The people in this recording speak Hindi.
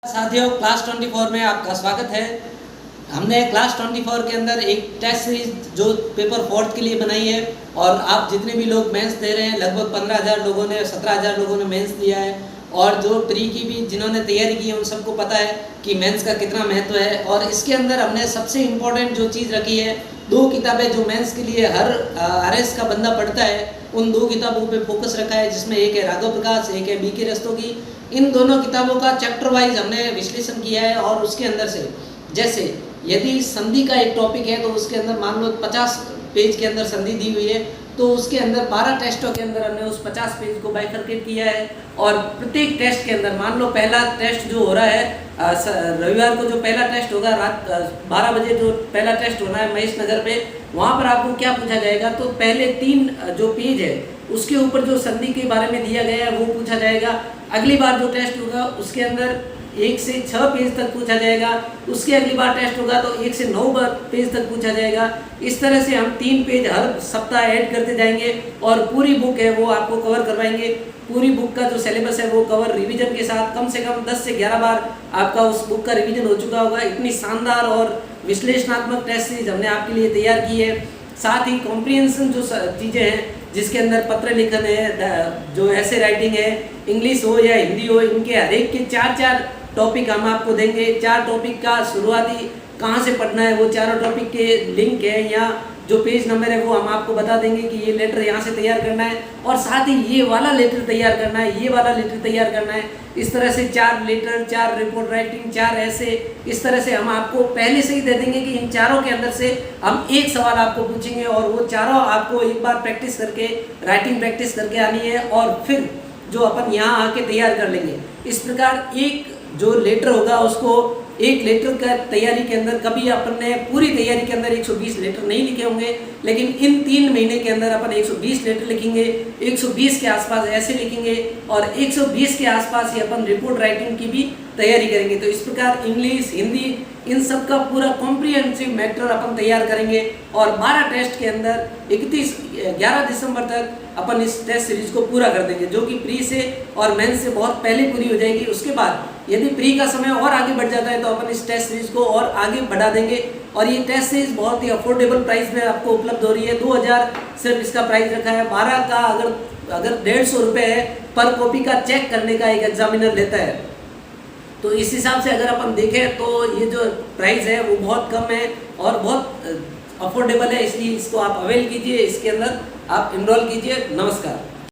साथियों, क्लास 24 में आपका स्वागत है। हमने क्लास 24 के अंदर एक टेस्ट सीरीज जो पेपर फोर्थ के लिए बनाई है और आप जितने भी लोग मेंस दे रहे हैं, लगभग 15,000 लोगों ने 17,000 लोगों ने मेंस दिया है और जो प्री की भी जिन्होंने तैयारी की है उन सबको पता है कि मेंस का कितना महत्व है। और इसके अंदर हमने सबसे इम्पोर्टेंट जो चीज़ रखी है, 2 किताबें जो मेंस के लिए हर आरएस का बंदा पढ़ता है, उन 2 किताबों पे फोकस रखा है, जिसमें एक है राघव प्रकाश, एक है बीके रस्तोगी। इन दोनों किताबों का चैप्टर वाइज हमने विश्लेषण किया है और उसके अंदर से जैसे यदि संधि का एक टॉपिक है तो उसके अंदर मान लो 50 पेज के अंदर संधि दी हुई है, तो उसके अंदर 12 टेस्टों के अंदर हमने उस 50 पेज को बाइफरकेट किया है। और प्रत्येक टेस्ट के अंदर मान लो पहला टेस्ट जो हो रहा है रविवार को, जो पहला टेस्ट होगा रात 12 बजे जो पहला टेस्ट होना है महेश नगर पे, वहाँ पर आपको क्या पूछा जाएगा, तो पहले 3 जो पेज है उसके ऊपर जो संधि के बारे में दिया गया है वो पूछा जाएगा। अगली बार जो टेस्ट होगा उसके अंदर 1 से 6 पेज तक पूछा जाएगा। उसके अगली बार टेस्ट होगा तो 1 से 9 पेज तक पूछा जाएगा। इस तरह से हम 3 पेज हर सप्ताह ऐड करते जाएंगे और पूरी बुक है वो आपको कवर करवाएंगे। पूरी बुक का जो सिलेबस है वो कवर रिवीजन के साथ कम से कम 10 से 11 बार आपका उस बुक का रिवीजन हो चुका होगा। इतनी शानदार और विश्लेषणात्मक टेस्ट सीरीज हमने आपके लिए तैयार की है। साथ ही कॉम्प्रिहेंशन जो चीज़ें हैं जिसके अंदर पत्र लेखन है, जो ऐसे राइटिंग है, इंग्लिश हो या हिंदी हो, इनके हर एक के 4-4 टॉपिक हम आपको देंगे। 4 टॉपिक का शुरुआती कहाँ से पढ़ना है वो चारों टॉपिक के लिंक है या जो पेज नंबर है वो हम आपको बता देंगे कि ये लेटर यहाँ से तैयार करना है और साथ ही ये वाला लेटर तैयार करना है, ये वाला लेटर तैयार करना है। इस तरह से 4 लेटर, 4 रिपोर्ट राइटिंग, 4 ऐसे, इस तरह से हम आपको पहले से ही दे देंगे कि इन चारों के अंदर से हम एक सवाल आपको पूछेंगे और वो चारों आपको एक बार प्रैक्टिस करके, राइटिंग प्रैक्टिस करके आनी है और फिर जो अपन यहाँ आके तैयार कर लेंगे। इस प्रकार एक जो लेटर होगा उसको, एक लेटर का तैयारी के अंदर कभी अपन ने पूरी तैयारी के अंदर 120 लेटर नहीं लिखे होंगे, लेकिन इन 3 महीने के अंदर अपन 120 लेटर लिखेंगे। 120 के आसपास ऐसे लिखेंगे और 120 के आसपास ही अपन रिपोर्ट राइटिंग की भी तैयारी करेंगे। तो इस प्रकार इंग्लिश, हिंदी, इन सब का पूरा कॉम्प्रिहेंसिव मैटर अपन तैयार करेंगे और 12 टेस्ट के अंदर 11 दिसंबर तक अपन इस टेस्ट सीरीज को पूरा कर देंगे, जो कि प्री से और मेंस से बहुत पहले पूरी हो जाएगी। उसके बाद यदि प्री का समय और आगे बढ़ जाता है तो अपन इस टेस्ट सीरीज को और आगे बढ़ा देंगे। और ये टेस्ट सीरीज बहुत ही अफोर्डेबल प्राइस में आपको उपलब्ध हो रही है। 2000 सिर्फ इसका प्राइस रखा है। 12 का अगर 150 रुपये है पर कॉपी का चेक करने का एक एग्जामिनर लेता है, तो इस हिसाब से अगर अपन देखें तो ये जो प्राइस है वो बहुत कम है और बहुत अफोर्डेबल है। इसलिए इसको आप अवेल कीजिए, इसके अंदर आप इनरोल कीजिए। नमस्कार।